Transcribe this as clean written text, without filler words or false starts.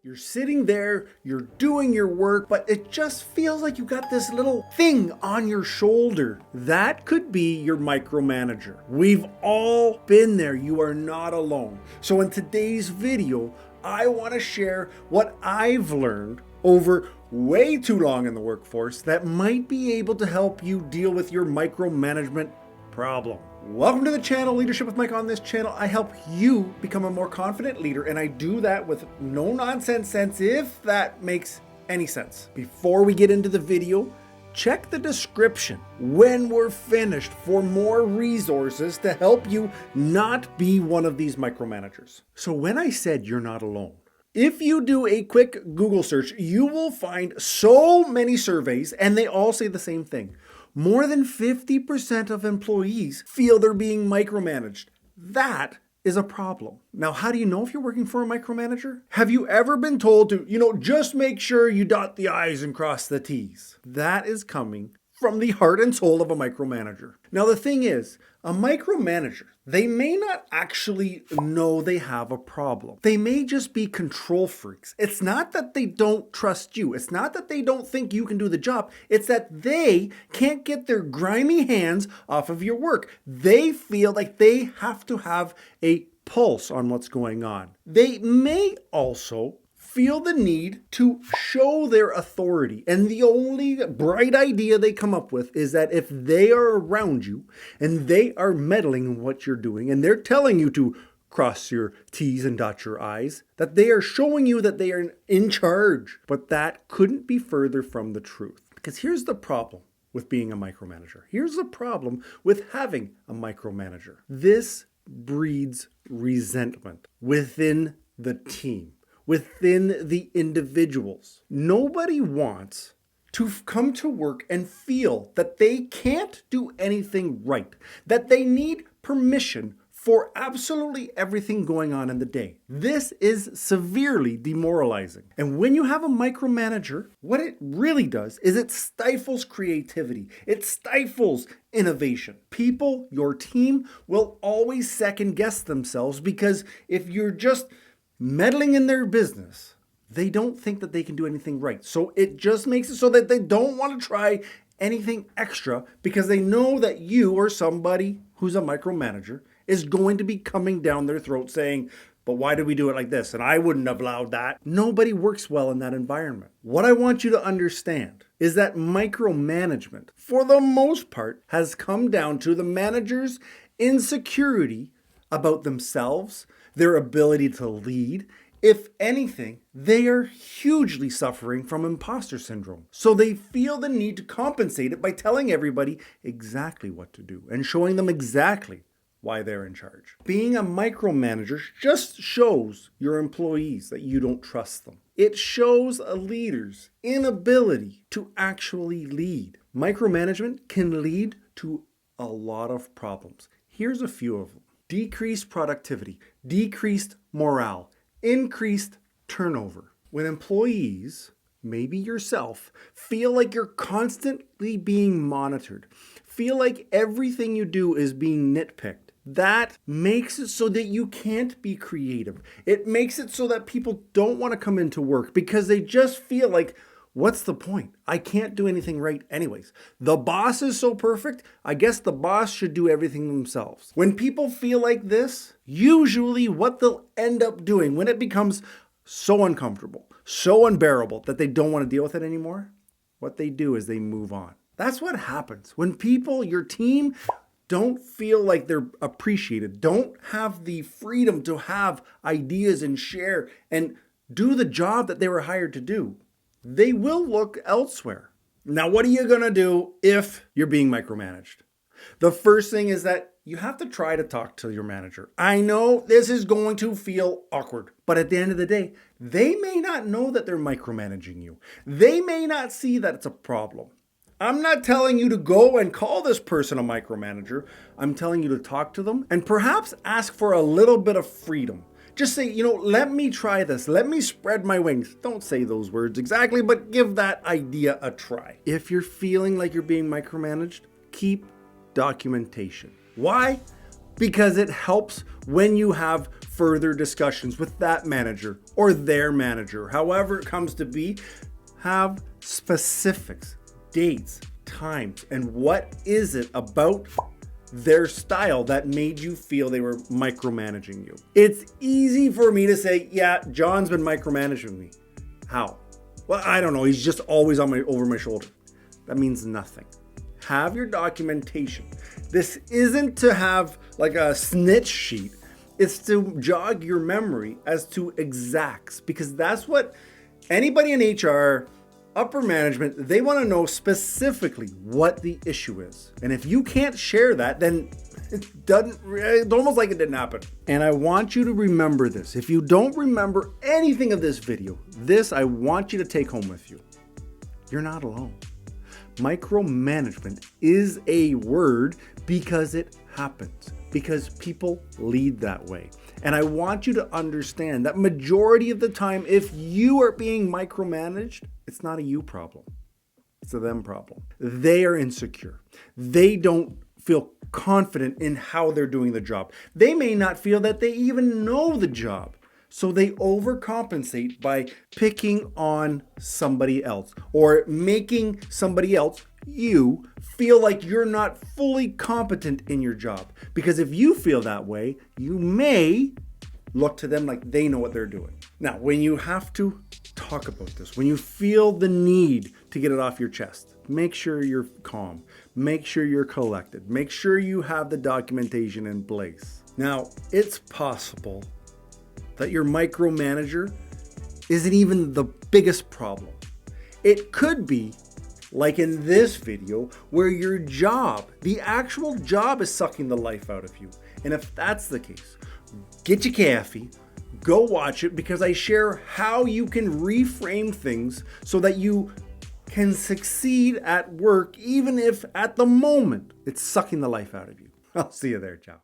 You're sitting there, you're doing your work, but it just feels like you got this little thing on your shoulder. That could be your micromanager. We've all been there. You are not alone. So in today's video, I want to share what I've learned over way too long in the workforce that might be able to help you deal with your micromanagement problem. Welcome to the channel, Leadership with Mike. On this channel, I help you become a more confident leader, and I do that with no nonsense sense, if that makes any sense. Before we get into the video, check the description when we're finished for more resources to help you not be one of these micromanagers. So when I said you're not alone, if you do a quick Google search, you will find so many surveys, and they all say the same thing. More than 50% of employees feel they're being micromanaged. That is a problem. Now, how do you know if you're working for a micromanager? Have you ever been told to, just make sure you dot the I's and cross the T's? That is coming from the heart and soul of a micromanager. Now, the thing is, a micromanager, they may not actually know they have a problem. They may just be control freaks. It's not that they don't trust you. It's not that they don't think you can do the job. It's that they can't get their grimy hands off of your work. They feel like they have to have a pulse on what's going on. They may also feel the need to show their authority. And the only bright idea they come up with is that if they are around you and they are meddling in what you're doing and they're telling you to cross your T's and dot your I's, that they are showing you that they are in charge. But that couldn't be further from the truth. Because here's the problem with being a micromanager. Here's the problem with having a micromanager. This breeds resentment within the team, within the individuals. Nobody wants to come to work and feel that they can't do anything right, that they need permission for absolutely everything going on in the day. This is severely demoralizing. And when you have a micromanager, what it really does is it stifles creativity. It stifles innovation. People, your team, will always second guess themselves because if you're just meddling in their business, they don't think that they can do anything right. So it just makes it so that they don't want to try anything extra because they know that you or somebody who's a micromanager is going to be coming down their throat saying, but why did we do it like this? And I wouldn't have allowed that. Nobody works well in that environment. What I want you to understand is that micromanagement, for the most part, has come down to the manager's insecurity about themselves, their ability to lead. If anything, they are hugely suffering from imposter syndrome. So they feel the need to compensate it by telling everybody exactly what to do and showing them exactly why they're in charge. Being a micromanager just shows your employees that you don't trust them. It shows a leader's inability to actually lead. Micromanagement can lead to a lot of problems. Here's a few of them. Decreased productivity, decreased morale, increased turnover. When employees, maybe yourself, feel like you're constantly being monitored, feel like everything you do is being nitpicked, that makes it so that you can't be creative. It makes it so that people don't want to come into work because they just feel like, what's the point? I can't do anything right anyways. The boss is so perfect, I guess the boss should do everything themselves. When people feel like this, usually what they'll end up doing when it becomes so uncomfortable, so unbearable that they don't want to deal with it anymore, what they do is they move on. That's what happens. When people, your team, don't feel like they're appreciated, don't have the freedom to have ideas and share and do the job that they were hired to do, they will look elsewhere. Now, what are you going to do if you're being micromanaged? The first thing is that you have to try to talk to your manager. I know this is going to feel awkward, but at the end of the day, they may not know that they're micromanaging you. They may not see that it's a problem. I'm not telling you to go and call this person a micromanager. I'm telling you to talk to them and perhaps ask for a little bit of freedom. Just say, let me try this. Let me spread my wings. Don't say those words exactly, but give that idea a try. If you're feeling like you're being micromanaged, keep documentation. Why? Because it helps when you have further discussions with that manager or their manager, however it comes to be. Have specifics, dates, times, and what is it about their style that made you feel they were micromanaging you. It's easy for me to say, yeah, John's been micromanaging me. How? Well, I don't know. He's just always over my shoulder. That means nothing. Have your documentation. This isn't to have like a snitch sheet. It's to jog your memory as to exacts, because that's what anybody in HR, upper management, they want to know specifically what the issue is. And if you can't share that, then it's almost like it didn't happen. And I want you to remember this. If you don't remember anything of this video, I want you to take home with you. You're not alone. Micromanagement is a word because it happens, because people lead that way. And I want you to understand that majority of the time, if you are being micromanaged, it's not a you problem. It's a them problem. They are insecure. They don't feel confident in how they're doing the job. They may not feel that they even know the job. So they overcompensate by picking on somebody else or making somebody else, you, feel like you're not fully competent in your job. Because if you feel that way, you may look to them like they know what they're doing. Now, when you have to talk about this, when you feel the need to get it off your chest, make sure you're calm. Make sure you're collected. Make sure you have the documentation in place. Now, it's possible that your micromanager isn't even the biggest problem. It could be, like in this video, where your job, the actual job, is sucking the life out of you. And if that's the case, get your coffee, go watch it, because I share how you can reframe things so that you can succeed at work, even if at the moment it's sucking the life out of you. I'll see you there. Ciao.